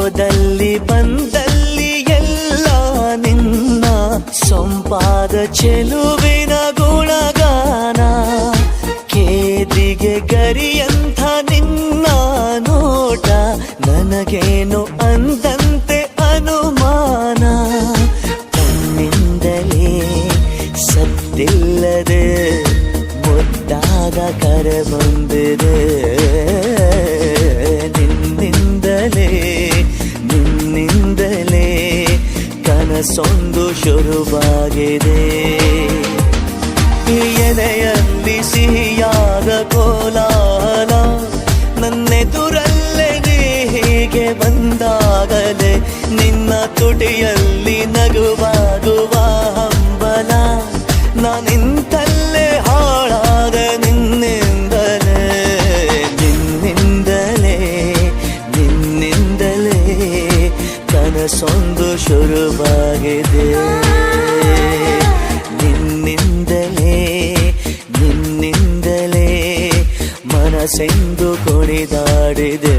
ಹೋದಲ್ಲಿ ಬಂದಲ್ಲಿ ಎಲ್ಲ ನಿನ್ನ ಸೊಂಪಾದ ಚೆಲುವಿನ ಗುಣಗಾನ. ಕೇದಿಗೆ ಗರಿಯಂಥ ನಿನ್ನ ನೋಟ ನನಗೇನು ಅಂದಂತೆ ಅನುಮಾನ. ಕಣ್ಣಿಂದಲೇ ಸದ್ದಿಲ್ಲದೆ ಮುದ್ದಾದ ಕರೆ ಬಂದಿದೆ. ನಿನ್ನಿಂದಲೇ ಕನಸೊಂದು ಶುರುವಾಗಿದೆ. ಎದೆಯಲ್ಲಿ ಸಿಹಿಯಾದ ಕೋಲಾಹಲ ನನ್ನೆದುರಲ್ಲೇ ನೀ ಹೀಗೆ ಬಂದಾಗಲೇ ನಿನ್ನ ತುಟಿಯಲ್ಲಿ ನಗುವಾಗುವ ಹಂಬಲ. ನಾನಿಂತಲ್ಲೇ ಹಾಳಾದ ನಿನ್ನಿಂದಲೇ ಕನಸೊಂದು ಶುರುವಾಗಿದೆ. ನಿನ್ನಿಂದಲೇ ಮನಸ್ಸೆಂದು ಕುಣಿದಾಡಿದೆ.